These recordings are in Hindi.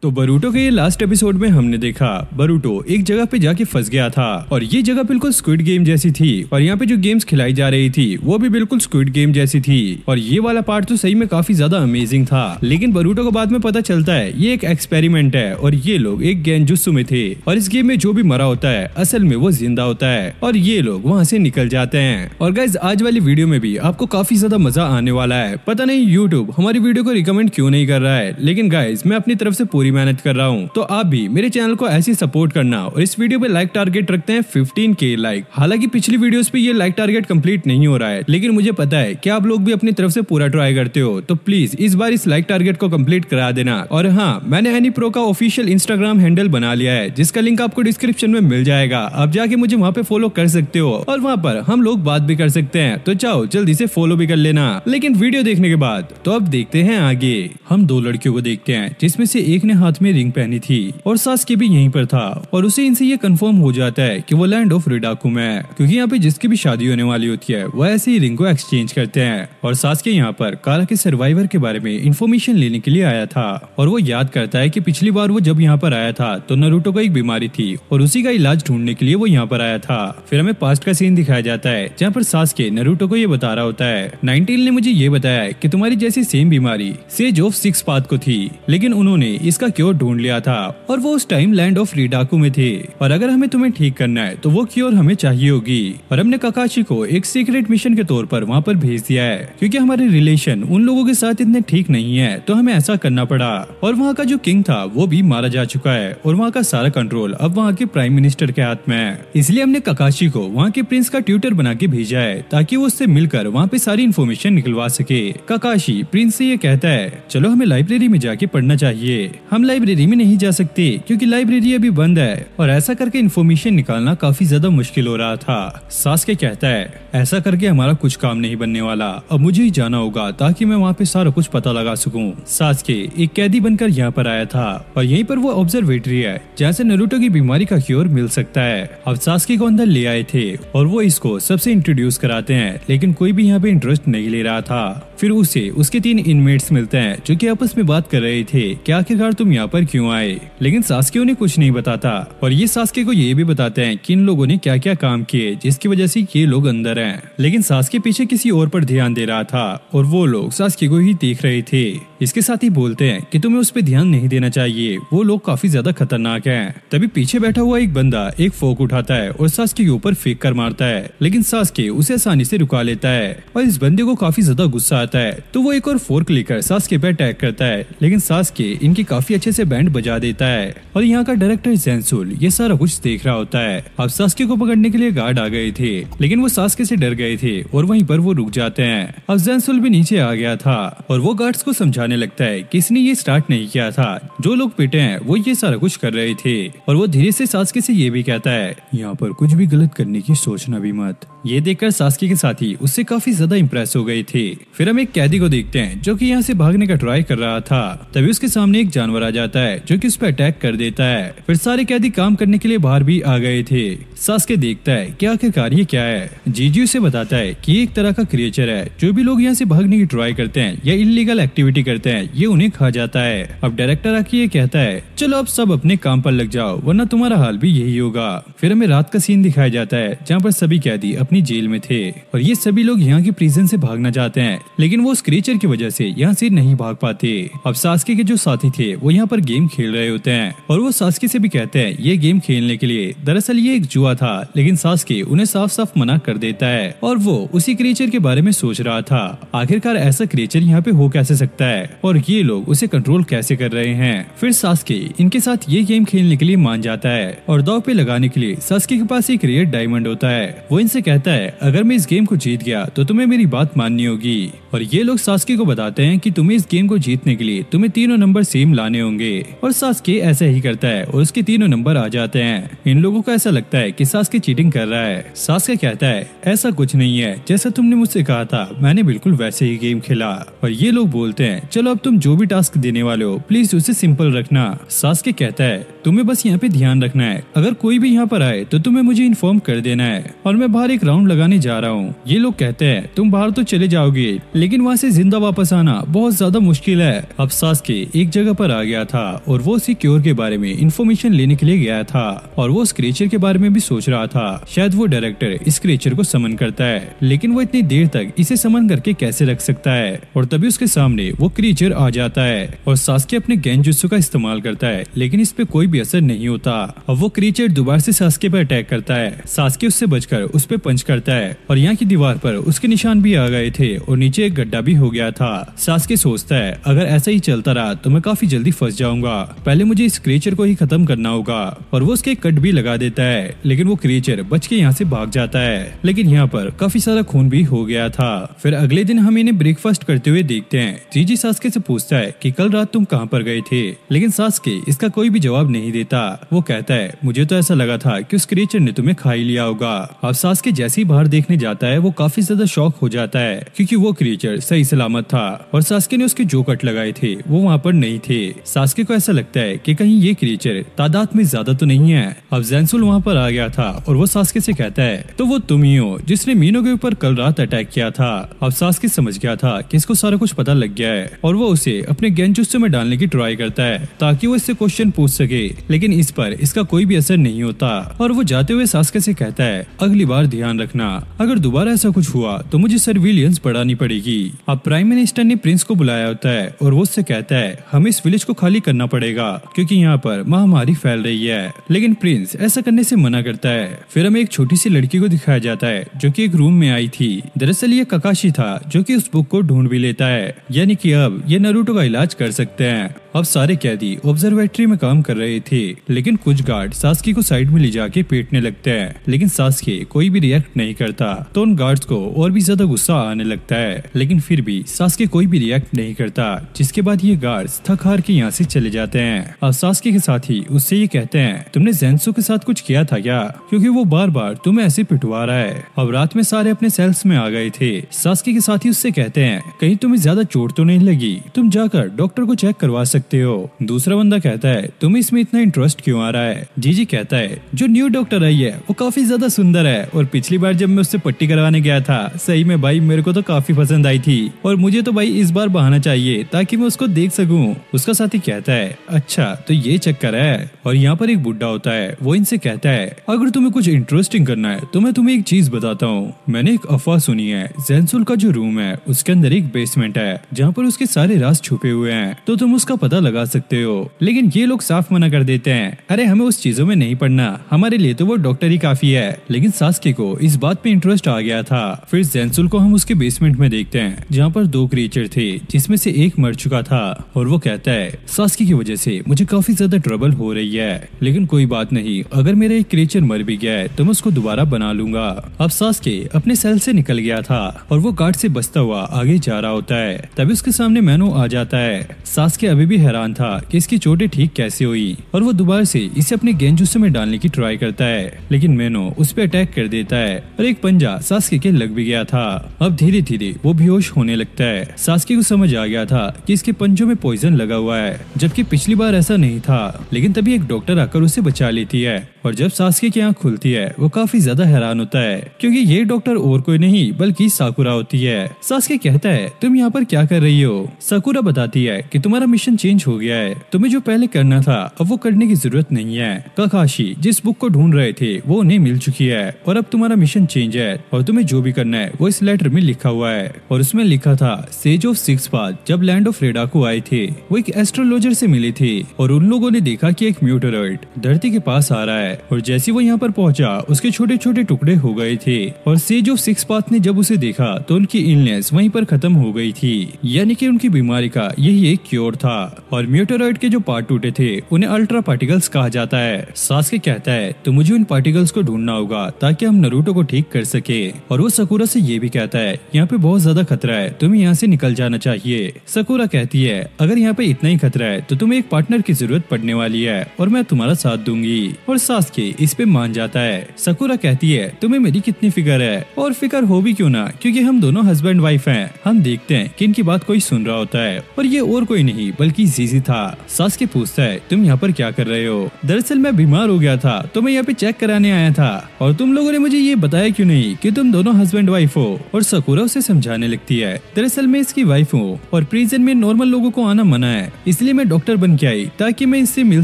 तो बरूटो के लास्ट एपिसोड में हमने देखा बरूटो एक जगह पे जाके फंस गया था और ये जगह बिल्कुल स्क्विड गेम जैसी थी और यहाँ पे जो गेम्स खिलाई जा रही थी वो भी बिल्कुल स्क्विड गेम जैसी थी और ये वाला पार्ट तो सही में काफी ज्यादा अमेजिंग था। लेकिन बरूटो को बाद में पता चलता है ये एक एक्सपेरिमेंट है और ये लोग एक गेंजुत्सु में थे और इस गेम में जो भी मरा होता है असल में वो जिंदा होता है और ये लोग वहाँ से निकल जाते हैं। और गाइस आज वाली वीडियो में भी आपको काफी ज्यादा मजा आने वाला है। पता नहीं यूट्यूब हमारी वीडियो को रिकमेंड क्यों नहीं कर रहा है, लेकिन गाइस मैं अपनी तरफ से पूरी मेहनत कर रहा हूँ, तो आप भी मेरे चैनल को ऐसे सपोर्ट करना। और इस वीडियो पे लाइक टारगेट रखते हैं 15K लाइक। हालांकि पिछली वीडियोस पे ये लाइक टारगेट कंप्लीट नहीं हो रहा है, लेकिन मुझे पता है कि आप लोग भी अपनी तरफ से पूरा ट्राई करते हो, तो प्लीज इस बार इस लाइक टारगेट को कंप्लीट करा देना। और हाँ, मैंने एनी प्रो का ऑफिशियल इंस्टाग्राम हैंडल बना लिया है जिसका लिंक आपको डिस्क्रिप्शन में मिल जाएगा। आप जाके मुझे वहाँ पे फॉलो कर सकते हो और वहाँ पर हम लोग बात भी कर सकते हैं, तो जाओ जल्दी से फॉलो भी कर लेना। लेकिन वीडियो देखने के बाद तो अब देखते हैं आगे। हम दो लड़कियों को देखते हैं जिसमें से एक ने हाथ में रिंग पहनी थी और सास्के भी यहीं पर था और उसे इनसे ये कंफर्म हो जाता है कि वो लैंड ऑफ रिडाकुम है, क्योंकि यहाँ पे जिसकी भी शादी होने वाली होती है वो ऐसे ही रिंग को एक्सचेंज करते हैं। और सास्के यहाँ पर कारा के सर्वाइवर के बारे में इंफॉर्मेशन लेने के लिए आया था और वो याद करता है कि पिछली बार वो जब यहाँ पर आया था तो नारुतो को एक बीमारी थी और उसी का इलाज ढूंढने के लिए वो यहाँ पर आया था। फिर हमें पास्ट का सीन दिखाया जाता है जहाँ पर सास्के नारुतो को ये बता रहा होता है 19 ने मुझे ये बताया कि तुम्हारी जैसी सेम बीमारी सेज ऑफ 6 पाथ को थी, लेकिन उन्होंने इसका क्योर ढूंढ लिया था और वो उस टाइम लैंड ऑफ रिडाकू में थे और अगर हमें तुम्हें ठीक करना है तो वो क्योर हमें चाहिए होगी। और हमने काकाशी को एक सीक्रेट मिशन के तौर पर वहाँ पर भेज दिया है क्योंकि हमारे रिलेशन उन लोगों के साथ इतने ठीक नहीं है, तो हमें ऐसा करना पड़ा। और वहाँ का जो किंग था वो भी मारा जा चुका है और वहाँ का सारा कंट्रोल अब वहाँ के प्राइम मिनिस्टर के हाथ में है, इसलिए हमने काकाशी को वहाँ के प्रिंस का ट्यूटर बना के भेजा है ताकि वो उससे मिलकर वहाँ पे सारी इन्फॉर्मेशन निकलवा सके। काकाशी प्रिंस से ये कहता है चलो हमें लाइब्रेरी में जाके पढ़ना चाहिए। हम लाइब्रेरी में नहीं जा सकते क्योंकि लाइब्रेरी अभी बंद है और ऐसा करके इन्फॉर्मेशन निकालना काफी ज्यादा मुश्किल हो रहा था। सास्के कहता है ऐसा करके हमारा कुछ काम नहीं बनने वाला, अब मुझे ही जाना होगा ताकि मैं वहाँ पे सारा कुछ पता लगा सकूं। सास्के एक कैदी बनकर यहाँ पर आया था और यहीं पर वो ऑब्जर्वेटरी है जहाँ से नारुतो की बीमारी का क्योर मिल सकता है। अब सास्के को अंदर ले आए थे और वो इसको सबसे इंट्रोड्यूस कराते हैं, लेकिन कोई भी यहाँ पे इंटरेस्ट नहीं ले रहा था। फिर उसे उसके 3 इनमेट्स मिलते हैं जो कि आपस में बात कर रहे थे कि आखिरकार तुम यहाँ पर क्यों आए, लेकिन सास्के उन्हें कुछ नहीं बताता और ये सास्के को ये भी बताते हैं कि इन लोगों ने क्या क्या काम किए जिसकी वजह से ये लोग अंदर हैं। लेकिन सास्के पीछे किसी और पर ध्यान दे रहा था और वो लोग सास्के को ही देख रहे थे। इसके साथ ही बोलते हैं कि तुम्हें उस पर ध्यान नहीं देना चाहिए, वो लोग काफी ज्यादा खतरनाक हैं। तभी पीछे बैठा हुआ एक बंदा एक फोक उठाता है और सास्के के ऊपर फेंक कर मारता है, लेकिन सास्के उसे आसानी से रुका लेता है और इस बंदे को काफी ज्यादा गुस्सा आता है, तो वो एक और फोर्क लेकर सास्के पे अटैक करता है, लेकिन सास्के इनकी काफी अच्छे से बैंड बजा देता है। और यहाँ का डायरेक्टर ज़ेन्सुल ये सारा कुछ देख रहा होता है। अब सास्के को पकड़ने के लिए गार्ड आ गए थे, लेकिन वो सास्के से डर गए थे और वहीं पर वो रुक जाते हैं। अब ज़ेन्सुल भी नीचे आ गया था और वो गार्ड्स को समझाने लगता है कि इसने ये स्टार्ट नहीं किया था, जो लोग पिटे हैं वो ये सारा कुछ कर रहे थे। और वो धीरे से सास्के से ये भी कहता है यहाँ पर कुछ भी गलत करने की सोचना भी मत। ये देखकर सास्के के साथी उससे काफी ज्यादा इम्प्रेस हो गए थे। फिर हम एक कैदी को देखते हैं जो कि यहाँ से भागने का ट्राई कर रहा था, तभी उसके सामने एक जानवर आ जाता है जो कि उस पर अटैक कर देता है। फिर सारे कैदी काम करने के लिए बाहर भी आ गए थे। सास्के देखता है कि आखिरकार ये क्या है। जीजू से बताता है कि एक तरह का क्रिएचर है, जो भी लोग यहाँ से भागने की ट्राई करते हैं या इलीगल एक्टिविटी करते हैं ये उन्हें खा जाता है। अब डायरेक्टर आके ये कहता है चलो अब सब अपने काम पर लग जाओ वरना तुम्हारा हाल भी यही होगा। फिर हमें रात का सीन दिखाया जाता है जहाँ पर सभी कैदी अपनी जेल में थे और ये सभी लोग यहाँ की प्रिजन से भागना चाहते हैं, लेकिन वो उस क्रिएचर की वजह से यहाँ से नहीं भाग पाते। अब सास्के के जो साथी थे वो यहाँ पर गेम खेल रहे होते हैं और वो सास्के से भी कहते हैं ये गेम खेलने के लिए, दरअसल ये एक जुआ था, लेकिन सास्के उन्हें साफ साफ मना कर देता है और वो उसी क्रिएचर के बारे में सोच रहा था आखिरकार ऐसा क्रिएचर यहाँ पे हो कैसे सकता है और ये लोग उसे कंट्रोल कैसे कर रहे हैं। फिर सास्के इनके साथ ये गेम खेलने के लिए मान जाता है और दांव पे लगाने के लिए सास्के के पास एक रेयर डायमंड होता है। वो इनसे कहता है अगर मैं इस गेम को जीत गया तो तुम्हें मेरी बात माननी होगी और ये लोग सास्के को बताते हैं कि तुम्हें इस गेम को जीतने के लिए तुम्हें तीनों नंबर सेम लाने होंगे और सास्के ऐसा ही करता है और उसके तीनों नंबर आ जाते हैं। इन लोगों को ऐसा लगता है कि सास्के चीटिंग कर रहा है। सास्के कहता है ऐसा कुछ नहीं है, जैसा तुमने मुझसे कहा था मैंने बिल्कुल वैसे ही गेम खेला। और ये लोग बोलते हैं चलो अब तुम जो भी टास्क देने वाले हो प्लीज उसे सिंपल रखना। सास्के कहता है तुम्हें बस यहाँ पे ध्यान रखना है, अगर कोई भी यहाँ पर आए तो तुम्हें मुझे इन्फॉर्म कर देना है और मैं बाहर एक राउंड लगाने जा रहा हूँ। ये लोग कहते हैं तुम बाहर तो चले जाओगे लेकिन वहाँ से जिंदा वापस आना बहुत ज्यादा मुश्किल है। अब सास्के एक जगह पर आ गया था और वो उसी क्योर के बारे में इंफॉर्मेशन लेने के लिए गया था और वो उस क्रिएचर के बारे में भी सोच रहा था शायद वो डायरेक्टर इस क्रिएचर को समन करता है, लेकिन वो इतनी देर तक इसे समन करके कैसे रख सकता है। और तभी उसके सामने वो क्रिएचर आ जाता है और सास्के अपने गेंजुत्सु का इस्तेमाल करता है लेकिन इस पे कोई भी असर नहीं होता। अब वो क्रिएचर दोबारा से सास्के पर अटैक करता है। सास्के उससे बचकर उस पे पंच करता है और यहाँ की दीवार पर उसके निशान भी आ गए थे और नीचे एक गड्ढा भी हो गया था। सास्के सोचता है अगर ऐसा ही चलता रहा तो मैं काफी जल्दी फंस जाऊंगा, पहले मुझे इस क्रिएचर को ही खत्म करना होगा। और वो उसके कट भी लगा देता है लेकिन वो क्रिएचर बच के यहाँ से भाग जाता है, लेकिन यहाँ पर काफी सारा खून भी हो गया था। फिर अगले दिन हम इन्हें ब्रेकफास्ट करते हुए देखते हैं। जीजी सास्के से पूछता है कि कल रात तुम कहाँ पर गए थे, लेकिन सास्के इसका कोई भी जवाब नहीं देता। वो कहता है मुझे तो ऐसा लगा था कि उस क्रिएचर ने तुम्हें खा ही लिया होगा। अब सास्के जैसे ही बाहर देखने जाता है वो काफी ज्यादा शॉक हो जाता है क्योंकि वो क्रिएचर सही सलामत था और सास्के ने उसके जो कट लगाए थे वो वहाँ पर नहीं थे। सास्के को ऐसा लगता है कि कहीं ये क्रिएचर तादाद में ज्यादा तो नहीं है। अब ज़ेंसुल वहाँ पर आ गया था और वो सास्के से कहता है तो वो तुम ही हो जिसने मीनो के ऊपर कल रात अटैक किया था। अब सास्के समझ गया था कि इसको सारा कुछ पता लग गया है और वो उसे अपने गेंजुत्सु में डालने की ट्राई करता है ताकि वो इससे क्वेश्चन पूछ सके, लेकिन इस पर इसका कोई भी असर नहीं होता। और वो जाते हुए सास्के से कहता है अगली बार ध्यान रखना, अगर दोबारा ऐसा कुछ हुआ तो मुझे सर्विलियंस बढ़ानी पड़ेगी। अब प्राइम मिनिस्टर ने प्रिंस को बुलाया होता है और वो उससे कहता है हमें इस विलेज को खाली करना पड़ेगा क्योंकि यहाँ पर महामारी फैल रही है, लेकिन प्रिंस ऐसा करने से मना करता है। फिर हमें एक छोटी सी लड़की को दिखाया जाता है जो कि एक रूम में आई थी। दरअसल ये काकाशी था जो कि उस बुक को ढूंढ भी लेता है, यानी कि अब ये नारुतो का इलाज कर सकते हैं। अब सारे कैदी ऑब्जर्वेटरी में काम कर रहे थे लेकिन कुछ गार्ड सास्के को साइड में ले जाके पीटने लगते हैं, लेकिन सास्के कोई भी रिएक्ट नहीं करता तो उन गार्ड्स को और भी ज्यादा गुस्सा आने लगता है, लेकिन फिर भी सास्के कोई भी रिएक्ट नहीं करता। जिसके बाद ये गार्ड्स थक हार के यहाँ से चले जाते हैं। अब सास्के के साथ ही उससे ये कहते हैं तुमने ज़ेंसु के साथ कुछ किया था क्या, क्योंकि वो बार बार तुम्हें ऐसे पिटवा रहा है। अब रात में सारे अपने सेल्स में आ गए थे। सास्के के साथ ही उससे कहते हैं कहीं तुम्हें ज्यादा चोट तो नहीं लगी, तुम जाकर डॉक्टर को चेक करवा सकते हो। दूसरा बंदा कहता है तुम्हें इसमें इतना इंटरेस्ट क्यों आ रहा है। जीजी कहता है जो न्यू डॉक्टर आई है वो काफी ज्यादा सुंदर है और पिछली बार जब मैं उससे पट्टी करवाने गया था सही में भाई मेरे को तो काफी पसंद आई थी और मुझे तो भाई इस बार बहाना चाहिए ताकि मैं उसको देख सकूं। उसका साथी कहता है अच्छा तो ये चक्कर है। और यहाँ पर एक बुड्ढा होता है, वो इनसे कहता है अगर तुम्हें कुछ इंटरेस्टिंग करना है तो मैं तुम्हें एक चीज बताता हूँ। मैंने एक अफवाह सुनी है ज़ेंसुल का जो रूम है उसके अंदर एक बेसमेंट है जहाँ पर उसके सारे राज छुपे हुए हैं, तो तुम उसका पता लगा सकते हो। लेकिन ये लोग साफ मना कर देते हैं, अरे हमें उस चीजों में नहीं पढ़ना, हमारे लिए तो वो डॉक्टर ही काफी है। लेकिन सास्के को इस बात पे इंटरेस्ट आ गया था। फिर ज़ेंसुल को हम उसके बेसमेंट में देखते हैं जहाँ पर दो क्रिएचर थे जिसमें से एक मर चुका था और वो कहता है सास्के की वजह से मुझे काफी ज्यादा ट्रबल हो रही है, लेकिन कोई बात नहीं, अगर मेरा एक क्रिएचर मर भी गया है तो मैं उसको दोबारा बना लूंगा। अब सास्के अपने सेल से निकल गया था और वो गार्ड से बचता हुआ आगे जा रहा होता है, तभी उसके सामने मैनो आ जाता है। सास्के अभी भी हैरान था कि इसकी चोटें ठीक कैसे हुई और वो दोबारा से इसे अपने गेंजुत्सु में डालने की ट्राई करता है, लेकिन मैनो उस पर अटैक कर देता है और एक पंजा सास्के के लग भी गया था। अब धीरे धीरे वो बेहोश होने लगता है। सास्के को समझ आ गया था कि इसके पंजों में पॉइजन लगा हुआ है, जबकि पिछली बार ऐसा नहीं था। लेकिन तभी एक डॉक्टर आकर उसे बचा लेती है और जब सास्के की आंख खुलती है वो काफी ज्यादा हैरान होता है क्योंकि ये डॉक्टर और कोई नहीं बल्कि साकुरा होती है। सास्के कहता है तुम यहाँ पर क्या कर रही हो। साकुरा बताती है कि तुम्हारा मिशन चेंज हो गया है, तुम्हें जो पहले करना था अब वो करने की जरूरत नहीं है। काकाशी जिस बुक को ढूंढ रहे थे वो उन्हें मिल चुकी है और अब तुम्हारा मिशन चेंज है और तुम्हें जो भी करना है वो इस लेटर में लिखा हुआ है। और उसमें लिखा था सेज ऑफ सिक्स पाथ जब लैंड ऑफ रेडाको आए थे वो एक एस्ट्रोलॉजर से मिले थे और उन लोगों ने देखा कि एक म्यूटेरॉइड धरती के पास आ रहा है और जैसे वो यहाँ पर पहुंचा उसके छोटे छोटे टुकड़े हो गए थे और सेज ऑफ सिक्स पाथ ने जब उसे देखा तो उनकी इलनेस वहीं पर खत्म हो गई थी, यानी कि उनकी बीमारी का यही एक क्योर था। और म्यूटेरॉइड के जो पार्ट टूटे थे उन्हें अल्ट्रा पार्टिकल्स कहा जाता है। सास्के कहता है तो मुझे उन पार्टिकल्स को ढूंढना होगा ताकि हम नारुतो को ठीक कर सके। और वो साकुरा से ये भी कहता है यहाँ पे बहुत ज्यादा खतरा है, तुम्हें यहाँ से निकल जाना चाहिए। साकुरा कहती है अगर यहाँ पे इतना ही खतरा है तो तुम्हें एक पार्टनर की जरूरत पड़ने वाली है और मैं तुम्हारा साथ दूंगी। और सास्के इस पे मान जाता है। साकुरा कहती है तुम्हें मेरी कितनी फिक्र है, और फिक्र हो भी क्यों ना, क्योंकि हम दोनों हस्बैंड वाइफ हैं। हम देखते हैं कि इनकी बात कोई सुन रहा होता है और ये और कोई कोई नहीं बल्कि जीजी था। सास्के पूछता है तुम यहाँ पर क्या कर रहे हो? दरअसल मैं बीमार हो गया था तो मैं यहाँ पे चेक कराने आया था और तुम लोगों ने मुझे ये बताया क्यों नहीं कि तुम दोनों हस्बैंड वाइफ हो। और साकुरा उसे समझाने लगती है दरअसल मैं इसकी वाइफ हूँ और प्रिजन में नॉर्मल लोगों को आना मना है, इसलिए मैं डॉक्टर बन के आई ताकि मैं इससे मिल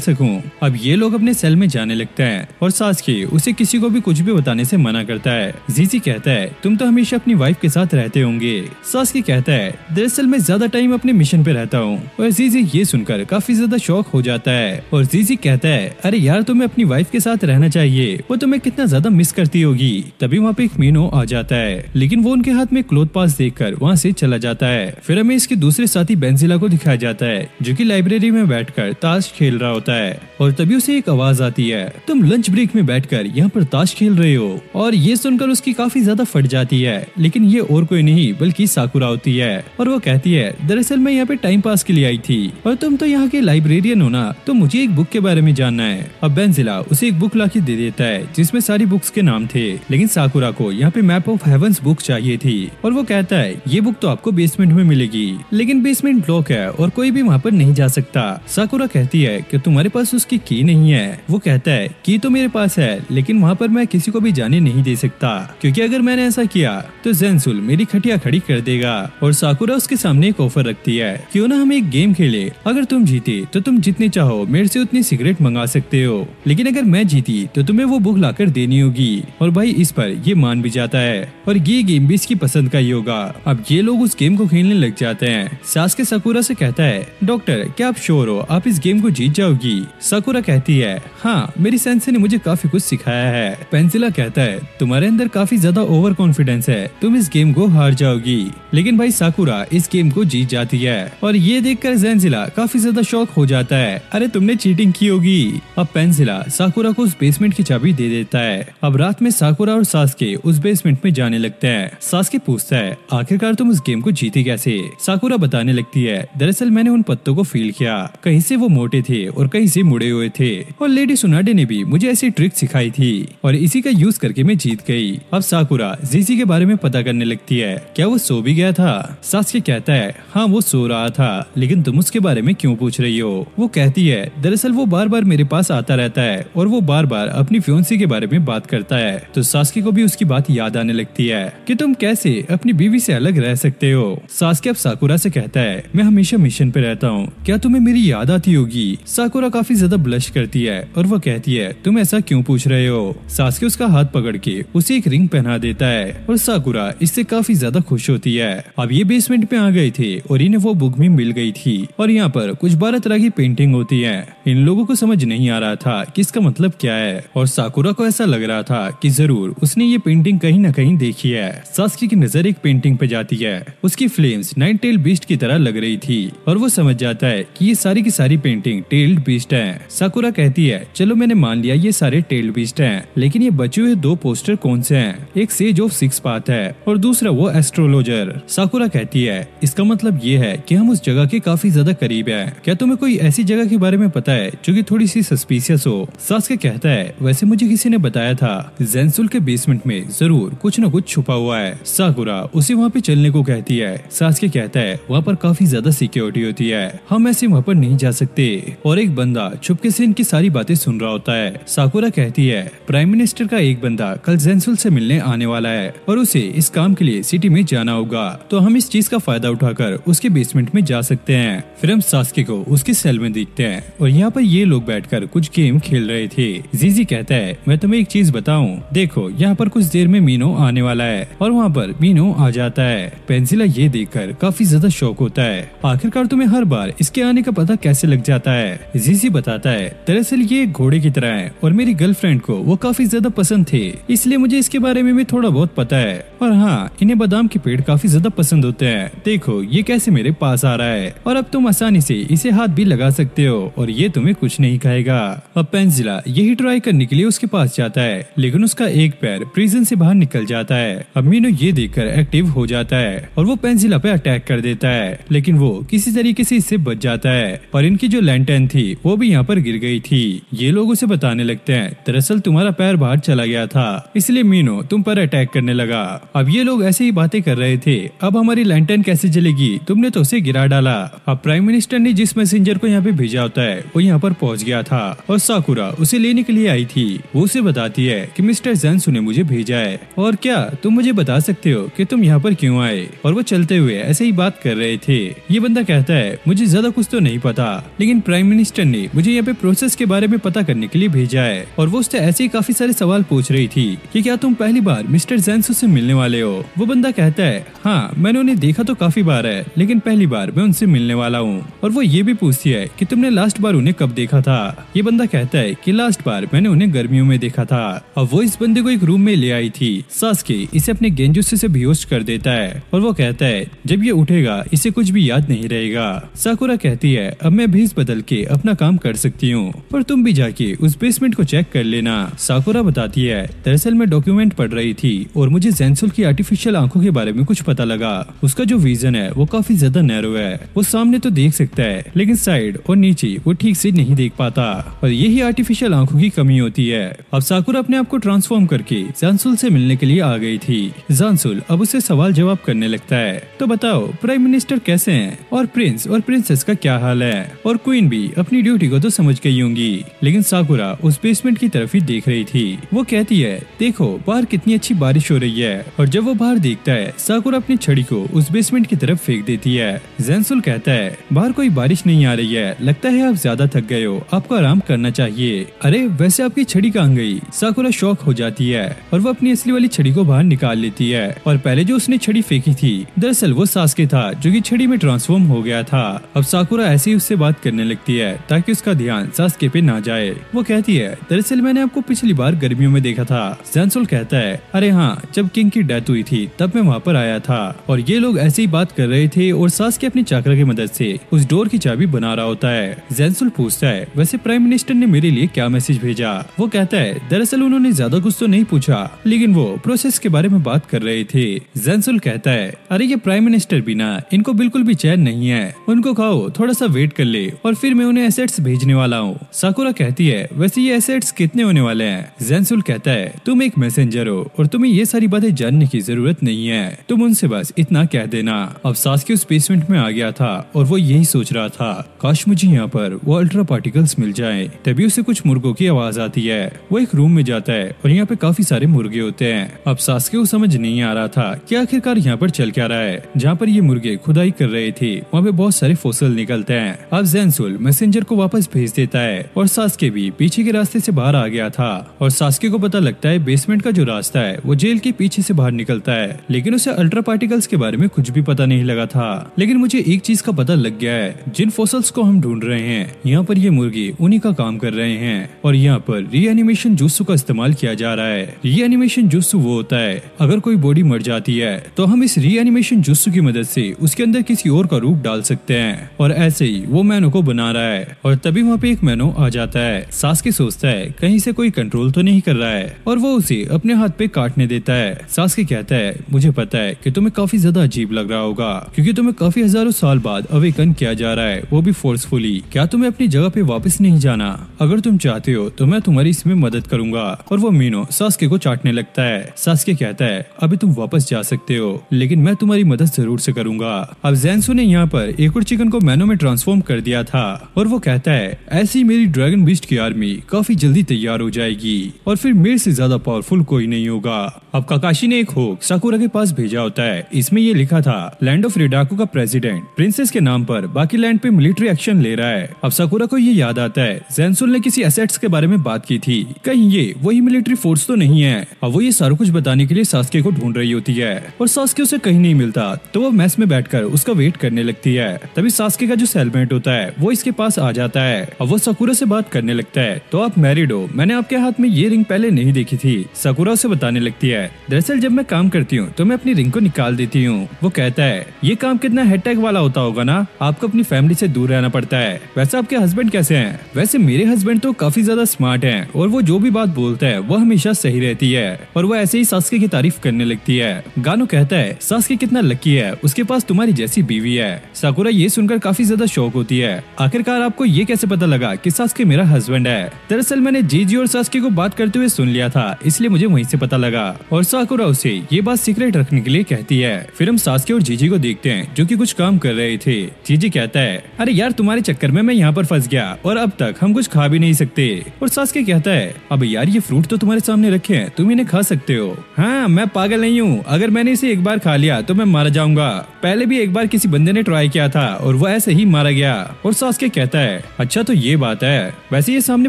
सकूं। अब ये लोग अपने सेल में जाने लगते हैं और सास्के उसे किसी को भी कुछ भी बताने से मना करता है। जीजी कहता है तुम तो हमेशा अपनी वाइफ के साथ रहते होंगे। सास्के कहता है दरअसल मैं ज्यादा टाइम अपने मिशन पे रहता हूँ। और जीजी ये सुनकर काफी ज्यादा शॉक हो जाता है और जीजी कहता है अरे यार तुम्हें अपनी वाइफ के साथ रहना चाहिए, वो तुम्हें कितना ज्यादा मिस करती होगी। तभी वहाँ पे एक मीनो आ जाता है लेकिन वो उनके हाथ में क्लोथ पास देखकर वहाँ से चला जाता है। फिर हमें इसके दूसरे साथी बेंजिला को दिखाया जाता है जो कि लाइब्रेरी में बैठकर ताश खेल रहा होता है और तभी उसे एक आवाज आती है तुम लंच ब्रेक में बैठकर यहाँ पर ताश खेल रहे हो। और ये सुनकर उसकी काफी ज्यादा फट जाती है लेकिन ये और कोई नहीं बल्कि साकुरा होती है और वो कहती है दरअसल मैं यहाँ पे टाइम पास के लिए आई थी और तुम तो यहाँ के लाइब्रेरियन हो ना, तो मुझे एक बुक के बारे में जानना है। अब बेंजिला उसे एक बुक लाके दे देता है जिसमें सारी बुक्स के नाम थे लेकिन साकुरा को यहाँ पे मैप ऑफ हेवंस बुक चाहिए थी और वो कहता है ये बुक तो आपको बेसमेंट में मिलेगी लेकिन बेसमेंट ब्लॉक है और कोई भी वहाँ पर नहीं जा सकता। साकुरा कहती है कि तुम्हारे पास उसकी की नहीं है। वो कहता है की तो मेरे पास है लेकिन वहाँ पर मैं किसी को भी जाने नहीं दे सकता क्योंकि अगर मैंने ऐसा किया तो ज़ेन्सुल मेरी खटिया खड़ी कर देगा। और साकुरा उसके सामने एक ऑफर रखती है क्यों ना हम एक गेम खेले, अगर तुम जीते तो तुम जितने चाहो मेरे से उतनी सिगरेट मंगा सकते हो लेकिन अगर मैं जीती तो तुम्हें वो बुक लाकर देनी होगी। और भाई इस पर ये मान भी जाता है और ये गेम भी इसकी पसंद का ही होगा। अब ये लोग उस गेम को खेलने लग जाते हैं। सास्के साकुरा से कहता है डॉक्टर क्या आप श्योर हो आप इस गेम को जीत जाओगी? साकुरा कहती है हाँ मेरी सेंसे ने मुझे काफी कुछ सिखाया है। पेंसिला कहता है तुम्हारे अंदर काफी ज्यादा ओवर कॉन्फिडेंस है, तुम इस गेम को हार जाओगी। लेकिन भाई साकुरा इस गेम को जीत जाती है और ये देखकर ज़ेन्जिला काफी ज्यादा शॉक हो जाता है अरे तुमने चीटिंग की होगी। अब पेंसिला साकुरा को उस बेसमेंट की चाबी दे देता है। अब रात में साकुरा और सास्के उस बेसमेंट में जाने लगते हैं। सास्के पूछता है आखिरकार तुम उस गेम को जीते कैसे? साकुरा बताने लगती है दरअसल मैंने उन पत्तों को फील किया, कहीं से वो मोटे थे और कहीं से मुड़े हुए थे और लेडी सुनाडे ने भी मुझे ऐसी ट्रिक सिखाई थी और इसी का यूज करके मैं जीत गई। अब साकुरा जीजी के बारे में पता करने लगती है क्या वो सो भी गया था? सास्के कहता है हाँ वो सो रहा था लेकिन तुम उसके बारे में क्यों पूछ रही हो? वो कहती है दरअसल वो बार बार मेरे पास आता रहता है और वो बार बार अपनी फियोंसी के बारे में बात करता है। तो सास्के को भी उसकी बात याद आने लगती है कि तुम कैसे अपनी बीवी से अलग रह सकते हो। सास्के अब साकुरा से कहता है मैं हमेशा मिशन पे रहता हूँ, क्या तुम्हें मेरी याद आती होगी? साकुरा काफी ज्यादा ब्लश करती है और वो कहती है तुम ऐसा क्यों पूछ रहे हो? सास्के उसका हाथ पकड़ के उसे एक रिंग पहना देता है और साकुरा इससे काफी ज्यादा खुश होती है। अब ये बेसमेंट में आ गए थे और इन्हें वो बुक भी मिल गई थी और यहाँ पर कुछ 12 तरह की पेंटिंग होती है। इन लोगों को समझ नहीं आ रहा था कि इसका मतलब क्या है और साकुरा को ऐसा लग रहा था कि जरूर उसने ये पेंटिंग कहीं न कहीं देखी है। सास्के की नजर एक पेंटिंग पे जाती है, उसकी फ्लेम्स नाइन टेल बीस्ट की तरह लग रही थी और वो समझ जाता है कि ये सारी की सारी पेंटिंग टेल्ड बीस्ट है। साकुरा कहती है चलो मैंने मान लिया ये सारे टेल्ड बीस्ट हैं, लेकिन ये बचे हुए 2 पोस्टर कौन से हैं? एक सेज ऑफ सिक्स पाथ है और दूसरा वो एस्ट्रोलॉजर। साकुरा कहती है इसका मतलब ये है कि हम उस जगह के काफी ज्यादा करीब हैं। क्या तुम्हें कोई ऐसी जगह के बारे में पता है जो कि थोड़ी सी सस्पिशियस हो? सास्के कहता है वैसे मुझे किसी ने बताया था ज़ेन्सुल के बेसमेंट में जरूर कुछ न कुछ छुपा हुआ है। साकुरा उसे वहाँ पे चलने को कहती है। सास्के कहता है वहाँ पर काफी ज्यादा सिक्योरिटी होती है, हम ऐसे वहाँ पर नहीं जा सकते और एक बंदा चुपके से इनकी सारी बातें सुन रहा होता है। साकुरा कहती है प्राइम मिनिस्टर का एक बंदा कल ज़ेन्सुल से मिलने आने वाला है और उसे इस काम के लिए सिटी में जाना होगा, तो हम इस चीज का फायदा उठाकर उसके बेसमेंट में जा सकते हैं। फिर हम सास्के को उसके सेल में देखते हैं और यहाँ पर ये लोग बैठकर कुछ गेम खेल रहे थे। जीजी कहता है मैं तुम्हें एक चीज बताऊं, देखो यहाँ पर कुछ देर में मीनो आने वाला है और वहाँ पर मीनो आ जाता है। पेंसिला ये देखकर काफी ज्यादा शौक होता है, आखिरकार तुम्हें हर बार इसके आने का पता कैसे लग जाता है? जीजी बताता है दरअसल ये एक घोड़े की तरह है और मेरी गर्लफ्रेंड को वो काफी ज्यादा पसंद थे, इसलिए मुझे इसके बारे में भी थोड़ा बहुत पता है। और हाँ इन्हें बादाम के पेड़ काफी ज्यादा पसंद होते हैं, देखो ये कैसे मेरे पास आ रहा है और अब तुम आसानी से इसे हाथ भी लगा सकते हो और ये तुम्हें कुछ नहीं खाएगा। अब पेंसिला यही ट्राई करने के लिए उसके पास जाता है लेकिन उसका एक पैर प्रिजन से बाहर निकल जाता है। अब मीनो ये देखकर एक्टिव हो जाता है और वो पेंसिला पे अटैक कर देता है, लेकिन वो किसी तरीके से इससे बच जाता है और इनकी जो लैंटर्न थी वो भी यहाँ पर गिर गई थी। ये लोग उसे बताने लगते हैं दरअसल तुम्हारा पैर बाहर चला गया था इसलिए मीनो तुम पर अटैक करने लगा। अब ये लोग ऐसे ही बातें कर रहे थे, अब हमारी लैंटर्न कैसे जलेगी, तुमने तो उसे गिरा डाला। अब प्राइम मिनिस्टर ने जिस मैसेंजर को यहाँ पे भेजा होता है वो यहाँ पर पहुंच गया था और साकुरा उसे लेने के लिए आई थी। वो उसे बताती है कि मिस्टर ज़ानसू ने मुझे भेजा है और क्या तुम मुझे बता सकते हो कि तुम यहाँ पर क्यों आए। और वो चलते हुए ऐसे ही बात कर रहे थे। ये बंदा कहता है मुझे ज्यादा कुछ तो नहीं पता, लेकिन प्राइम मिनिस्टर ने मुझे यहाँ पे प्रोसेस के बारे में पता करने के लिए भेजा है। और वो उससे ऐसे ही काफी सारे सवाल पूछ रही थी कि क्या तुम पहली बार मिस्टर ज़ानसू से मिलने वाले हो। वो बंदा कहता है हाँ, मैंने उन्हें देखा तो काफी बार है, लेकिन पहली बार मैं उनसे मिलने वाला हूँ। और वो ये भी पूछती है कि तुमने लास्ट बार उन्हें कब देखा था। ये बंदा कहता है कि लास्ट बार मैंने उन्हें गर्मियों में देखा था। अब वो इस बंदे को एक रूम में ले आई थी। सास्के इसे अपने गेंजुत्सु से बेहोश कर देता है और वो कहता है जब ये उठेगा इसे कुछ भी याद नहीं रहेगा। साकुरा कहती है अब मैं भेस बदल के अपना काम कर सकती हूँ, पर तुम भी जाके उस बेसमेंट को चेक कर लेना। साकुरा बताती है दरअसल मैं डॉक्यूमेंट पढ़ रही थी और मुझे ज़ानसुल की आर्टिफिशियल आंखों के बारे में कुछ पता लगा। उसका जो विजन है वो काफी ज्यादा नैरो है। वो सामने तो देख सकता है लेकिन साइड और नीचे वो ठीक से नहीं देख पाता और यही आर्टिफिशियल आंखों की कमी होती है। अब साकुरा अपने आप को ट्रांसफॉर्म करके ज़ानसुल से मिलने के लिए आ गई थी। ज़ानसुल अब उसे सवाल जवाब करने लगता है, तो बताओ प्राइम मिनिस्टर कैसे हैं और प्रिंस और प्रिंसेस का क्या हाल है, और क्वीन भी अपनी ड्यूटी को तो समझ गई होंगी। लेकिन साकुरा उस बेसमेंट की तरफ ही देख रही थी। वो कहती है देखो बाहर कितनी अच्छी बारिश हो रही है। और जब वो बाहर देखता है साकुरा अपनी छड़ी को उस बेसमेंट की तरफ फेंक देती है। ज़ानसुल कहता है बाहर कोई बारिश नहीं आ रही है, लगता है आप ज्यादा थक गए हो, आपको आराम करना चाहिए। अरे वैसे आपकी छड़ी कहाँ गई। साकुरा शॉक हो जाती है और वो अपनी असली वाली छड़ी को बाहर निकाल लेती है। और पहले जो उसने छड़ी फेंकी थी दरअसल वो सास्के था जो कि छड़ी में ट्रांसफॉर्म हो गया था। अब साकुरा ऐसे ही उससे बात करने लगती है ताकि उसका ध्यान सास्के पे ना जाए। वो कहती है दरअसल मैंने आपको पिछली बार गर्मियों में देखा था। ज़ानसुल कहता है अरे हाँ, जब किंग की डेथ हुई थी तब मैं वहाँ पर आया था और ये लोग ऐसे ही बात कर रहे थे और सास्के अपनी चाकरा की मदद से उस डोर की चाबी बना रहा होता है। ज़ानसुल पूछता है वैसे प्राइम मिनिस्टर ने मेरे लिए क्या मैसेज भेजा। वो कहता है दरअसल उन्होंने ज्यादा कुछ तो नहीं पूछा, लेकिन वो प्रोसेस के बारे में बात कर रहे थे। ज़ानसुल कहता है अरे ये प्राइम मिनिस्टर भी ना, इनको बिल्कुल भी चैन नहीं है, उनको कहो थोड़ा सा वेट कर ले और फिर मैं उन्हें एसेट्स भेजने वाला हूँ। साकुरा कहती है वैसे ये एसेट्स कितने होने वाले हैं। ज़ानसुल कहता है तुम एक मैसेंजर हो और तुम्हें ये सारी बातें जानने की जरूरत नहीं है, तुम उनसे बस इतना कह देना। अब सास्के उस बेसमेंट में आ गया था और वो यही सोच रहा था काश मुझे यहाँ पर वो अल्ट्रा पार्टिकल्स मिल जाए। तभी उसे कुछ मुर्गों की आवाज आती है। वो एक रूम में जाता है और यहाँ पे काफी सारे मुर्गे होते हैं। अब सास्के को समझ नहीं आ रहा था कि आखिरकार यहाँ पर चल क्या रहा है। जहाँ पर ये मुर्गे खुदाई कर रहे थे वहाँ पे बहुत सारे फॉसिल निकलते हैं। अब ज़ानसुल मैसेंजर को वापस भेज देता है और सास्के भी पीछे के रास्ते से बाहर आ गया था। और सास्के को पता लगता है बेसमेंट का जो रास्ता है वो जेल के पीछे से बाहर निकलता है, लेकिन उसे अल्ट्रा पार्टिकल्स के बारे में कुछ भी पता नहीं लगा था। लेकिन मुझे एक चीज का पता लग गया है, जिन फॉसिल्स को हम ढूंढ रहे हैं यहाँ पर ये मुर्गे उन्हीं का काम कर रहे हैं और यहाँ पर रीएनिमेशन जुत्सु का इस्तेमाल किया जा रहा है। रीएनिमेशन जुत्सु वो होता है अगर कोई बॉडी मर जाती है तो हम इस रीएनिमेशन जुत्सु की मदद से उसके अंदर किसी और का रूप डाल सकते हैं। और ऐसे ही वो मैनो को बना रहा है और तभी वहाँ पे एक मैनो आ जाता है। सास्के सोचता है कहीं से कोई कंट्रोल तो नहीं कर रहा है और वो उसे अपने हाथ पे काटने देता है। सास्के कहता है मुझे पता है कि तुम्हें काफी ज्यादा अजीब लग रहा होगा क्योंकि तुम्हें काफी हजारों साल बाद अवेकन किया जा रहा है, वो भी फोर्सफुली। क्या तुम्हें अपनी जगह पे वापस नहीं जाना? अगर तुम चाहते हो तो मैं तुम्हारी इसमें मदद करूंगा। और वो मीनो सास्के को चाटने लगता है। सास्के कहता है अभी तुम वापस जा सकते हो, लेकिन मैं तुम्हारी मदद जरूर से करूंगा। अब ज़ानसू ने यहाँ पर एक और चिकन को मैनो में ट्रांसफॉर्म कर दिया था और वो कहता है ऐसी मेरी ड्रैगन बीस्ट की आर्मी काफी जल्दी तैयार हो जाएगी और फिर मेरे से ज्यादा पावरफुल कोई नहीं होगा। अब काकाशी ने एक होक साकुरा के पास भेजा होता है। इसमें ये लिखा था लैंड ऑफ रिडाकू का प्रेसिडेंट प्रिंसेस के नाम पर बाकी लैंड पे मिलिट्री एक्शन ले रहा है। अब साकुरा को ये याद आता है ज़ानसुल ने किसी एसेट्स के बारे में बात की थी, कहीं ये वही मिलिट्री फोर्स तो नहीं है। अब वो ये सारा कुछ बताने के लिए सास्के को ढूंढ रही होती है और सास्के उसे कहीं नहीं मिलता तो वो मेस में बैठकर उसका वेट करने लगती है। तभी सास्के का जो सेलमेट होता है वो इसके पास आ जाता है। अब वो साकुरा से बात करने लगता है तो आप मैरिड हो, मैंने आपके हाथ में ये रिंग पहले नहीं देखी थी। साकुरा उसे बताने लगती है दरअसल जब मैं काम करती हूँ तो मैं अपनी रिंग को निकाल देती हूँ। वो कहता है ये काम कितना हेडेक वाला होता होगा ना, आपको अपनी फैमिली से दूर रहना पड़ता है। वैसे आपके हस्बैंड कैसे हैं? वैसे मेरे हस्बैंड तो काफी ज्यादा स्मार्ट हैं और वो जो भी बात बोलता है वो हमेशा सही रहती है। और वो ऐसे ही सास्के की तारीफ करने लगती है। गानो कहता है सास्के कितना लकी है, उसके पास तुम्हारी जैसी बीवी है। साकुरा ये सुनकर काफी ज्यादा शौक होती है। आखिरकार आपको ये कैसे पता लगा कि सास्के मेरा हस्बैंड है? दरअसल मैंने जीजी और सास्के को बात करते हुए सुन लिया था, इसलिए मुझे वहीं से पता लगा। और साकुरा उसे ये बात सीक्रेट रखने के लिए कहती है। फिर हम सास्के और जीजी को देखते हैं जो कि कुछ काम कर रहे रहे थे। जीजी कहता है अरे यार तुम्हारे चक्कर में मैं यहाँ पर फंस गया और अब तक हम कुछ खा भी नहीं सकते। और सास्के कहता है अब यार ये फ्रूट तो तुम्हारे सामने रखे हैं, तुम इन्हें खा सकते हो। हाँ मैं पागल नहीं हूँ, अगर मैंने इसे एक बार खा लिया तो मैं मारा जाऊंगा। पहले भी एक बार किसी बंदे ने ट्राई किया था और वो ऐसे ही मारा गया। और सास्के कहता है अच्छा तो ये बात है, वैसे ये सामने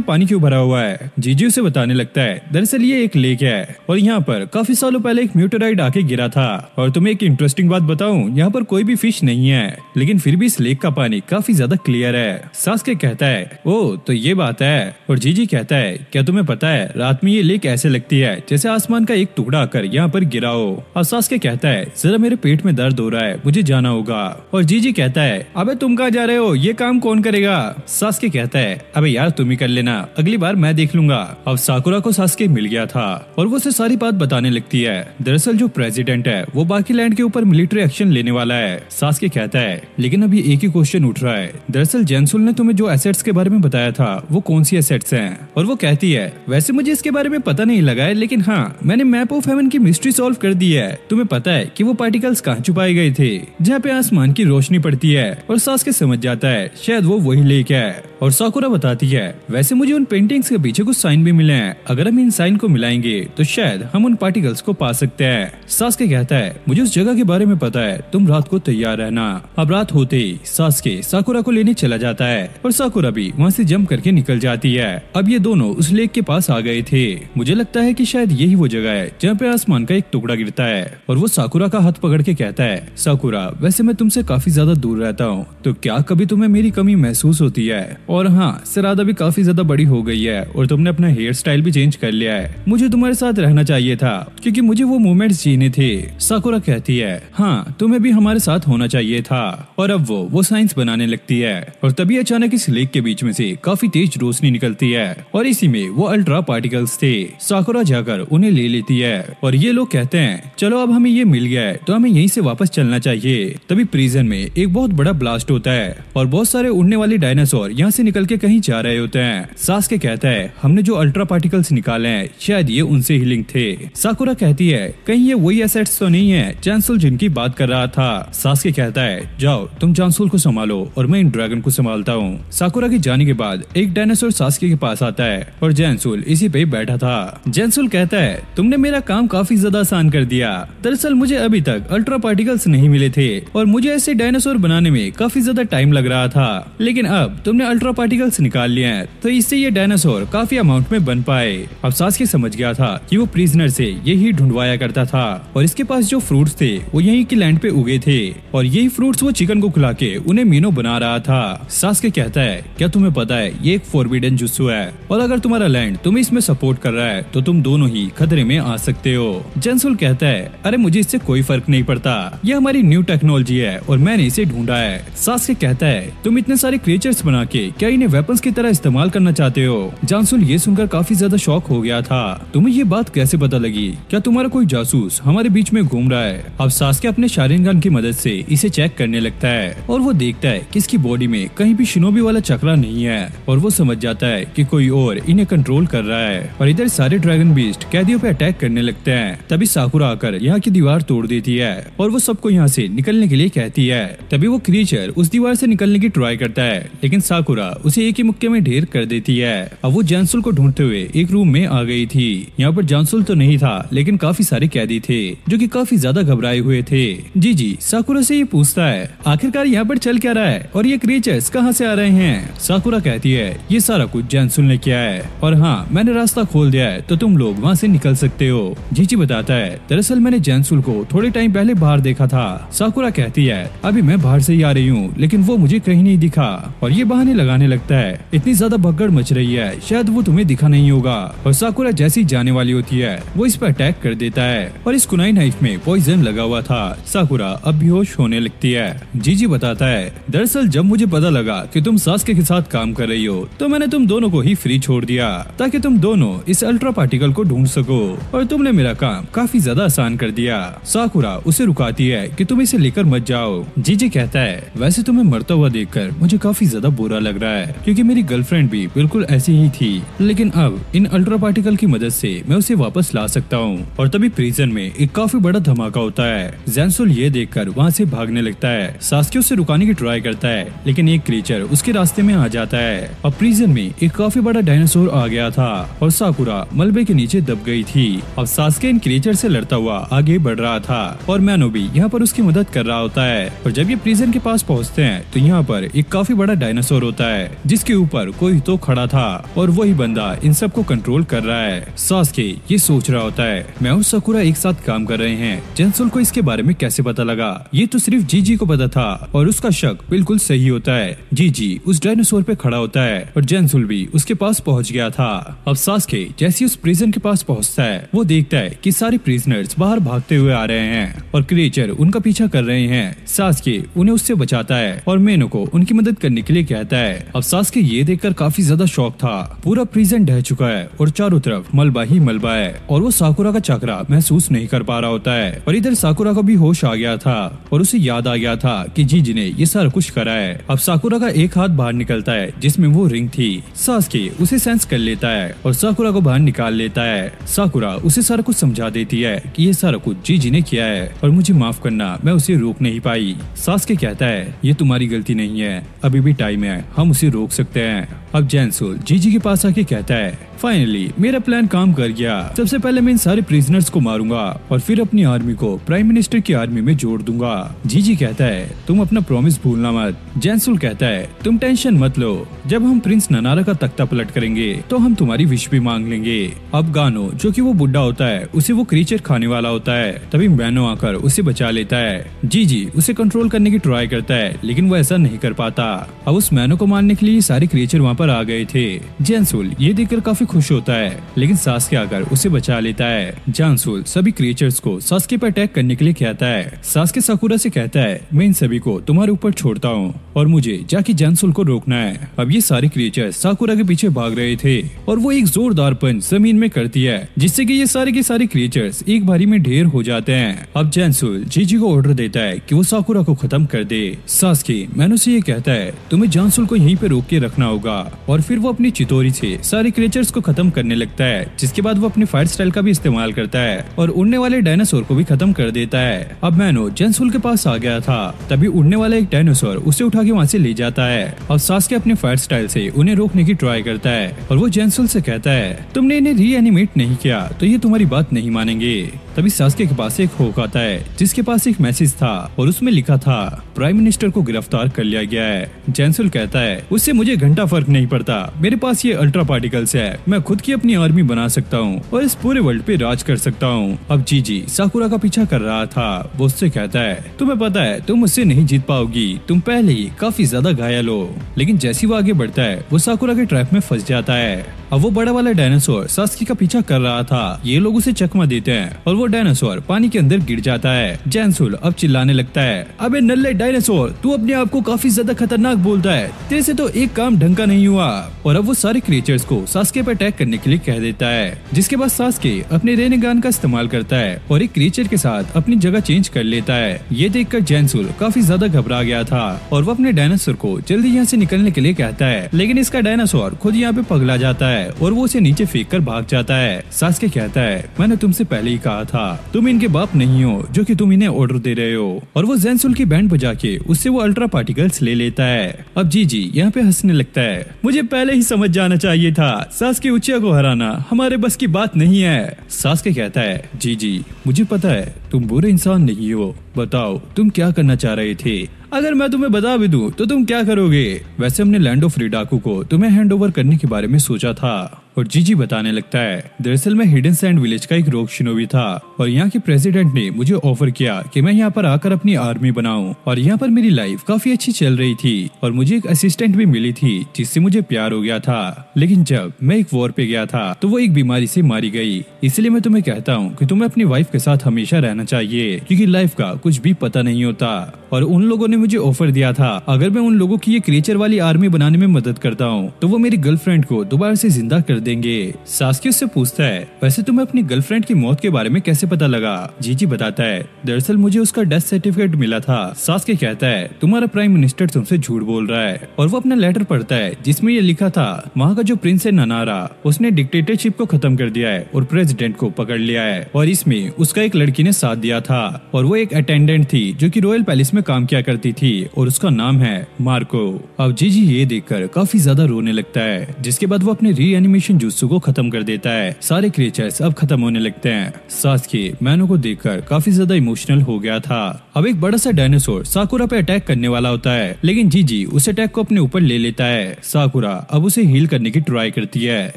पानी क्यों भरा हुआ है। जीजी उसे बताने लगता है दरअसल ये एक लेक है और यहाँ पर काफी सालों पहले एक म्यूटेराइड आके गिरा था। और तुम्हें एक इंटरेस्टिंग बात बताऊं, यहाँ पर कोई भी फिश नहीं है, लेकिन फिर भी इस लेक का पानी काफी ज्यादा क्लियर है। सास्के कहता है ओ तो ये बात है। और जीजी कहता है क्या तुम्हें पता है रात में ये लेक ऐसे लगती है जैसे आसमान का एक टुकड़ा आकर यहाँ पर गिरा हो। और सास्के कहता है जरा मेरे पेट में दर्द हो रहा है, मुझे जाना होगा। और जीजी कहता है अबे तुम कहाँ जा रहे हो, ये काम कौन करेगा। सास्के कहता है अबे यार तुम ही कर लेना, अगली बार मैं देख लूंगा। अब साकुरा को सास्के मिल गया था और वो उसे सारी बात बताने लगती है। दरअसल जो प्रेसिडेंट है वो बाकी लैंड के ऊपर मिलिट्री एक्शन लेने वाला है। सास्के कहता है लेकिन अभी एक ही क्वेश्चन उठ रहा है, दरअसल जेंसुल ने तुम्हें जो एसेट्स के बारे में बताया था वो कौन सी एसेट्स हैं। और वो कहती है वैसे मुझे इसके बारे में पता नहीं लगा है, लेकिन हाँ मैंने मैप ऑफ हेवन की मिस्ट्री सॉल्व कर दी है। तुम्हें पता है कि वो पार्टिकल्स कहाँ छुपाए गए थे जहाँ पे आसमान की रोशनी पड़ती है। और सास्के समझ जाता है शायद वो वही लेक है। और साकुरा बताती है वैसे मुझे उन पेंटिंग्स के पीछे कुछ साइन भी मिले हैं, अगर हम इन साइन को मिलाएंगे तो शायद हम उन पार्टिकल्स को पा सकते हैं। सास्के कहता है मुझे उस जगह के बारे में पता है, तुम रात को तैयार रहना। अब रात होते ही सास्के साकुरा को लेने चला जाता है और साकुरा भी वहाँ से जंप करके निकल जाती है। अब ये दोनों उस लेक के पास आ गए थे। मुझे लगता है कि शायद यही वो जगह है जहाँ पे आसमान का एक टुकड़ा गिरता है। और वो साकुरा का हाथ पकड़ के कहता है साकुरा वैसे मैं तुमसे काफी ज्यादा दूर रहता हूँ, तो क्या कभी तुम्हें मेरी कमी महसूस होती है। और हाँ सरादा भी काफी ज्यादा बड़ी हो गई है और तुमने अपना हेयर स्टाइल भी चेंज कर लिया है। मुझे तुम्हारे साथ रहना चाहिए था क्योंकि मुझे वो मोमेंट्स जीने थे। साकुरा कहती है हाँ तुम्हें भी हमारे साथ होना चाहिए था। और अब वो साइंस बनाने लगती है और तभी अचानक इस लेक के बीच में से काफी तेज रोशनी निकलती है और इसी में वो अल्ट्रा पार्टिकल्स थे। साकुरा जाकर उन्हें ले लेती है और ये लोग कहते हैं चलो अब हमें ये मिल गया है तो हमें यहीं से वापस चलना चाहिए। तभी प्रिजन में एक बहुत बड़ा ब्लास्ट होता है और बहुत सारे उड़ने वाले डायनासोर यहाँ से निकल के कहीं जा रहे होते हैं। सास्के कहता है हमने जो अल्ट्रा पार्टिकल्स निकाले हैं शायद ये उनसे ही लिंक थे। साकुरा कहती है कहीं ये वही एसेट्स तो नहीं है चांसुल जिनकी बात कर रहा था। सास्के कहता है जाओ तुम चांसुल को संभालो और मैं इन ड्रैगन को संभालता हूँ। साकुरा के जाने के बाद एक डायनासोर सास्के के पास आता है और जेंसुल इसी पे बैठा था। जेंसुल कहता है तुमने मेरा काम काफी ज्यादा आसान कर दिया, दरअसल मुझे अभी तक अल्ट्रा पार्टिकल्स नहीं मिले थे और मुझे ऐसे डायनासोर बनाने में काफी ज्यादा टाइम लग रहा था, लेकिन अब तुमने अल्ट्रा पार्टिकल्स निकाल लिए हैं तो इससे ये डायनासोर काफी अमाउंट में बन पाए। अब सास्के समझ गया था कि वो प्रिजनर से यही ढूंढवाया करता था और इसके पास जो फ्रूट्स थे वो यहीं की लैंड पे उगे थे और यही फ्रूट्स वो चिकन को खिला के उन्हें मीनो बना रहा था। सास्के कहता है क्या तुम्हें पता है ये एक फॉरबिडन जुत्सु है और अगर तुम्हारा लैंड तुम्हें इसमें सपोर्ट कर रहा है तो तुम दोनों ही खतरे में आ सकते हो। जेंसुल कहता है अरे मुझे इससे कोई फर्क नहीं पड़ता, ये हमारी न्यू टेक्नोलॉजी है और मैंने इसे ढूंढा है। सास्के कहता है तुम इतने सारे क्रिएचर्स बना के क्या इन्हें वेपन्स की तरह इस्तेमाल करना चाहते हो। जेंसुल ये सुनकर काफी ज्यादा शॉक हो गया था। तुम्हें ये बात कैसे पता लगी, क्या तुम्हारा कोई जासूस हमारे बीच में घूम रहा है। अब सास्के अपने शारिंगन की मदद से इसे चेक करने लगता है और वो देखता है कि इसकी बॉडी में कहीं भी शिनोबी वाला चक्रा नहीं है और वो समझ जाता है कि कोई और इन्हें कंट्रोल कर रहा है। और इधर सारे ड्रैगन बीस्ट कैदियों पे अटैक करने लगते हैं। तभी साकुरा आकर यहाँ की दीवार तोड़ देती है और वो सबको यहाँ से निकलने के लिए कहती है। तभी वो क्रीचर उस दीवार से निकलने की ट्राई करता है, लेकिन साकुरा उसे एक ही मुक्के में ढेर कर देती है। अब वो जेंसुल को ढूंढते हुए एक रूम में आ गई थी। यहाँ पर जेंसुल तो नहीं था, लेकिन काफी सारे कैदी थे जो कि काफी ज्यादा घबराए हुए थे। जी साकुरा से ये पूछता है आखिरकार यहाँ पर चल क्या रहा है और ये क्रीचर्स कहाँ से आ रहे हैं। साकुरा कहती है ये सारा कुछ जेंसुल ने किया है और हाँ मैंने रास्ता खोल दिया है तो तुम लोग वहाँ से निकल सकते हो। जीजी बताता है दरअसल मैंने जेंसुल को थोड़े टाइम पहले बाहर देखा था। साकुरा कहती है अभी मैं बाहर से ही आ रही हूँ, लेकिन वो मुझे कहीं नहीं दिखा और ये बहाने लगाने लगता है इतनी ज्यादा भगदड़ मच रही है शायद वो तुम्हें दिखा नहीं होगा। और साकुरा जैसी जाने वाली होती है वो इस पर अटैक कर देता है और इस कुनाई नाइफ में पॉइजन लगा हुआ था। साकुरा अब बेहोश होने लगती है। जीजी बताता है दरअसल जब मुझे पता लगा कि तुम सास्के के साथ काम कर रही हो तो मैंने तुम दोनों को ही फ्री छोड़ दिया ताकि तुम दोनों इस अल्ट्रा पार्टिकल को ढूंढ सको और तुमने मेरा काम काफी ज्यादा आसान कर दिया। साकुरा उसे रुकाती है कि तुम इसे लेकर मत जाओ। जीजी कहता है वैसे तुम्हें मरता हुआ देखकर मुझे काफी ज्यादा बुरा लग रहा है क्योंकि मेरी गर्लफ्रेंड भी बिल्कुल ऐसी ही थी, लेकिन अब इन अल्ट्रा पार्टिकल की मदद से मैं उसे वापस ला सकता हूँ। और तभी प्रिजन में एक काफी बड़ा धमाका होता है। जेंसुल ये देखकर वहाँ से भागने लगता है सास्के उसे रुकाने की ट्राई करता है, लेकिन एक क्रीचर उसके रास्ते में आ जाता है। अब प्रिजन में एक काफी बड़ा डायनासोर आ गया था और साकुरा मलबे के नीचे दब गई थी। अब सास्के इन क्रीचर से लड़ता हुआ आगे बढ़ रहा था और मैनो भी यहाँ पर उसकी मदद कर रहा होता है। और जब ये प्रिजन के पास पहुँचते हैं तो यहाँ पर एक काफी बड़ा डायनासोर होता है जिसके ऊपर कोई तो खड़ा था और वही बंदा इन सबको कंट्रोल कर रहा है। सास्के ये सोच रहा होता है मैं और साकुरा एक साथ काम कर रहे हैं, जेंसुल को इसके बारे में कैसे पता लगा? ये तो सिर्फ जीजी को पता था और उसका शक बिल्कुल सही होता है। जीजी उस डायनासोर पे खड़ा होता है और जेंसुल भी उसके पास पहुंच गया था। अब सास्के जैसे उस प्रिजन के पास पहुंचता है वो देखता है कि सारे प्रिजनर्स बाहर भागते हुए आ रहे हैं और क्रीचर उनका पीछा कर रहे हैं। सास्के उन्हें उससे बचाता है और मेनो को उनकी मदद करने के लिए कहता है। अब सास्के ये देखकर काफी ज्यादा शॉक था। पूरा प्रिजन ढह चुका है और चारों तरफ मलबा ही मलबा है और वो साकुरा का चक्रा महसूस नहीं कर पा रहा होता है। और इधर साकुरा को भी होश आ गया था और उसे याद आ गया था कि जीजी ने ये सारा कुछ करा है। अब साकुरा का एक हाथ बाहर निकलता है जिसमें वो रिंग थी। सास्के उसे सेंस कर लेता है और साकुरा को बाहर निकाल लेता है। साकुरा उसे सारा कुछ समझा देती है कि ये सारा कुछ जीजी ने किया है और मुझे माफ करना, मैं उसे रोक नहीं पाई। सास्के कहता है ये तुम्हारी गलती नहीं है, अभी भी टाइम है, हम उसे रोक सकते हैं। अब जेंसुल जीजी के पास आके कहता है फाइनली मेरा प्लान काम कर गया। सबसे पहले मैं इन सारे प्रिजनर्स को मारूंगा और फिर अपनी आर्मी को प्राइम मिनिस्टर की आर्मी में जोड़ दूंगा। जीजी कहता है तुम अपना प्रॉमिस भूलना मत। जेंसुल कहता है तुम टेंशन मत लो, जब हम प्रिंस ननारा का तख्ता पलट करेंगे तो हम तुम्हारी विश भी मांग लेंगे। अब गानो जो कि वो बुढ़ा होता है उसे वो क्रीचर खाने वाला होता है, तभी मैनो आकर उसे बचा लेता है। जीजी उसे कंट्रोल करने की ट्राई करता है लेकिन वो ऐसा नहीं कर पाता। अब उस मैनो को मारने के लिए सारे क्रीचर वहाँ पर आ गए थे। जेंसुल ये देखकर काफी खुश होता है लेकिन सास्के आकर उसे बचा लेता है। जेंसुल सभी क्रीचर्स को सास्के पर अटैक करने के लिए कहता है। सास्के साकुरा से कहता है मैं इन सभी को तुम्हारे ऊपर छोड़ता हूँ और मुझे जाके जेंसुल को रोकना है। अब ये सारे क्रीचर्स साकुरा के पीछे भाग रहे थे और वो एक जोरदार पंच जमीन में करती है जिससे कि ये सारे के सारे क्रीचर्स एक बारी में ढेर हो जाते हैं। अब जेंसुल जीजी को ऑर्डर देता है कि वो साकुरा को खत्म कर दे। सास्के मैनो से ये कहता है तुम्हें जेंसुल को यहीं पे रोक के रखना होगा और फिर वो अपनी चितोरी से सारे क्रीचर्स को खत्म करने लगता है, जिसके बाद वो अपने फायर स्टाइल का भी इस्तेमाल करता है और उड़ने वाले डायनासोर को भी खत्म कर देता है। अब मैनो जेंसुल के पास आ गया था, तभी उड़ने वाला एक डायनासोर उसे उठा के वहाँ से ले जाता है और सास्के अपने फायर स्टाइल से उन्हें रोकने की ट्राई करता है और वो जेंसुल से कहता है तुमने इन्हें रीएनिमेट नहीं किया तो ये तुम्हारी बात नहीं मानेंगे। तभी सास्के के पास एक होक आता है जिसके पास एक मैसेज था और उसमें लिखा था प्राइम मिनिस्टर को गिरफ्तार कर लिया गया है। जेंसुल कहता है उससे मुझे घंटा फर्क नहीं पड़ता, मेरे पास ये अल्ट्रा पार्टिकल्स है, मैं खुद की अपनी आर्मी बना सकता हूँ और इस पूरे वर्ल्ड पे राज कर सकता हूँ। अब जीजी साकुरा का पीछा कर रहा था, वो उससे कहता है तुम्हें पता है तुम मुझसे नहीं जीत पाओगी, तुम पहले ही काफी ज्यादा घायल हो। लेकिन जैसे वो आगे बढ़ता है वो साकुरा के ट्रैप में फंस जाता है। अब वो बड़ा वाला डायनासोर सास्के का पीछा कर रहा था, ये लोग उसे चकमा देते हैं और वो डायनासोर पानी के अंदर गिर जाता है। जेंसुल अब चिल्लाने लगता है अबे नल्ले डायनासोर, तू अपने आप को काफी ज्यादा खतरनाक बोलता है, तेरे से तो एक काम ढंग का नहीं हुआ। और अब वो सारे क्रीचर्स को सास्के पर अटैक करने के लिए कह देता है, जिसके बाद सास्के अपने रेनेगान का इस्तेमाल करता है और एक क्रीचर के साथ अपनी जगह चेंज कर लेता है। ये देखकर जेंसुल काफी ज्यादा घबरा गया था और वो अपने डायनासोर को जल्दी यहाँ से निकलने के लिए कहता है, लेकिन इसका डायनासोर खुद यहाँ पे पगला जाता है और वो उसे नीचे फेंक कर भाग जाता है। सास्के कहता है मैंने तुमसे पहले ही कहा था तुम इनके बाप नहीं हो जो कि तुम इन्हें ऑर्डर दे रहे हो। और वो जेंसुल की बैंड बजा के उससे वो अल्ट्रा पार्टिकल्स ले लेता है। अब जीजी यहाँ पे हंसने लगता है, मुझे पहले ही समझ जाना चाहिए था सास्के उचिया को हराना हमारे बस की बात नहीं है। सास्के कहता है जीजी मुझे पता है तुम बुरे इंसान नहीं हो, बताओ तुम क्या करना चाह रहे थे, अगर मैं तुम्हें बता भी दूं तो तुम क्या करोगे। वैसे हमने लैंड ऑफ रिडाकू को तुम्हें हैंडओवर करने के बारे में सोचा था। और जीजी बताने लगता है दरअसल मैं हिडन सैंड विलेज का एक रोग शिनोबी था और यहाँ के प्रेसिडेंट ने मुझे ऑफर किया कि मैं यहाँ पर आकर अपनी आर्मी बनाऊं और यहाँ पर मेरी लाइफ काफी अच्छी चल रही थी और मुझे एक असिस्टेंट भी मिली थी जिससे मुझे प्यार हो गया था। लेकिन जब मैं एक वॉर पे गया था तो वो एक बीमारी से मारी गई। इसलिए मैं तुम्हें कहता हूँ कि तुम्हें अपनी वाइफ के साथ हमेशा रहना चाहिए क्योंकि लाइफ का कुछ भी पता नहीं होता। और उन लोगों ने मुझे ऑफर दिया था अगर मैं उन लोगों की ये क्रीचर वाली आर्मी बनाने में मदद करता हूँ तो वो मेरी गर्लफ्रेंड को दोबारा से जिंदा कर देंगे। सास्के उससे पूछता है, वैसे तुम्हें अपनी गर्लफ्रेंड की मौत के बारे में कैसे पता लगा? जीजी बताता है, दरअसल मुझे उसका डेथ सर्टिफिकेट मिला था। सास्के कहता है, तुम्हारा प्राइम मिनिस्टर तुमसे झूठ बोल रहा है। और वो अपना लेटर पढ़ता है जिसमें ये लिखा था, वहाँ का जो प्रिंस है ननारा, उसने डिक्टेटरशिप को खत्म कर दिया है और प्रेसिडेंट को पकड़ लिया है। और इसमें उसका एक लड़की ने साथ दिया था और वो एक अटेंडेंट थी जो कि रॉयल पैलेस में काम किया करती थी और उसका नाम है मार्को। अब जीजी ये देखकर काफी ज्यादा रोने लगता है, जिसके बाद वो अपने रीएनिमेशन जुत्सु को खत्म कर देता है। सारे क्रिएचर्स अब खत्म होने लगते हैं। सास्के मैनो को देखकर काफी ज्यादा इमोशनल हो गया था। अब एक बड़ा सा डायनासोर साकुरा पे अटैक करने वाला होता है, लेकिन जीजी उस अटैक को अपने ऊपर ले लेता है। साकुरा अब उसे हील करने की ट्राई करती है।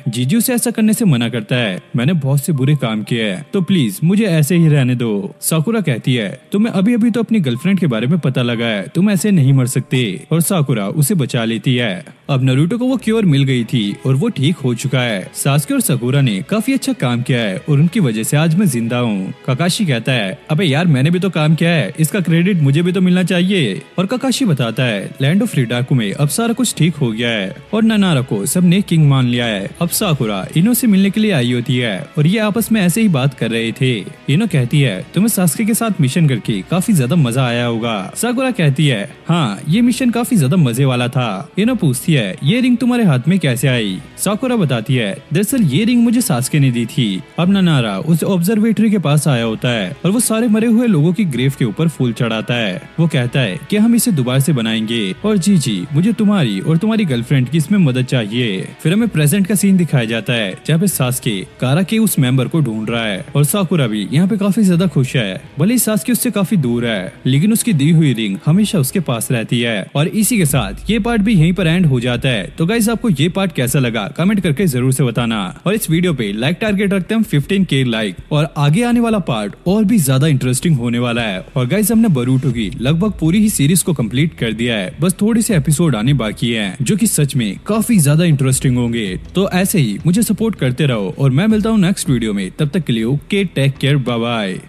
जीजी उसे ऐसा करने से मना करता है, मैंने बहुत से बुरे काम किए हैं, तो प्लीज मुझे ऐसे ही रहने दो। साकुरा कहती है, तुम्हें अभी अभी तो अपनी गर्लफ्रेंड के बारे में पता लगा है, तुम ऐसे नहीं मर सकते। और साकुरा उसे बचा लेती है। अब नारुतो को वो क्योर मिल गई थी और वो ठीक हो चुका है। सास्के और साकुरा ने काफी अच्छा काम किया है और उनकी वजह से आज मैं जिंदा हूँ। काकाशी कहता है, अबे यार मैंने भी तो काम किया है, इसका क्रेडिट मुझे भी तो मिलना चाहिए। और काकाशी बताता है, लैंड ऑफ रिडाकू में अब सारा कुछ ठीक हो गया है और ननारा को सबने किंग मान लिया है। अब साकुरा इनो से मिलने के लिए आई होती है और ये आपस में ऐसे ही बात कर रहे थे। इनो कहती है, तुम्हें सास्के के साथ मिशन करके काफी ज्यादा मजा आया होगा। साकुरा कहती है, हाँ ये मिशन काफी ज्यादा मजे वाला था। इनो पूछती है, ये रिंग तुम्हारे हाथ में कैसे आई? साकुरा बताती है, दरअसल ये रिंग मुझे सास्के ने दी थी। अब ननारा उस ऑब्जर्वेटरी के पास आया होता है और वो सारे मरे हुए लोगों की ग्रेव के ऊपर फूल चढ़ाता है। वो कहता है कि हम इसे दोबारा से बनाएंगे और जीजी मुझे तुम्हारी और तुम्हारी गर्लफ्रेंड की इसमें मदद चाहिए। फिर हमें प्रेजेंट का सीन दिखाया जाता है जहाँ पे सास्के कारा के उस मेंबर को ढूंढ रहा है और साकुरा भी यहाँ पे काफी ज्यादा खुश है। भले ही सास्के उससे काफी दूर है, लेकिन उसकी दी हुई रिंग हमेशा उसके पास रहती है। और इसी के साथ ये पार्ट भी यहीं पर एंड हो जाता है। तो गाइस आपको ये पार्ट कैसा लगा कमेंट करके जरूर से बताना। और इस वीडियो पे लाइक टारगेट रखते हैं 15K लाइक, और आगे आने वाला पार्ट और भी ज्यादा इंटरेस्टिंग होने वाला है। और गाइस हमने बरूटो की लगभग पूरी ही सीरीज को कंप्लीट कर दिया है, बस थोड़े से एपिसोड आने बाकी हैं जो कि सच में काफी ज्यादा इंटरेस्टिंग होंगे। तो ऐसे ही मुझे सपोर्ट करते रहो और मैं मिलता हूँ नेक्स्ट वीडियो में। तब तक के लिए okay, take care, bye bye.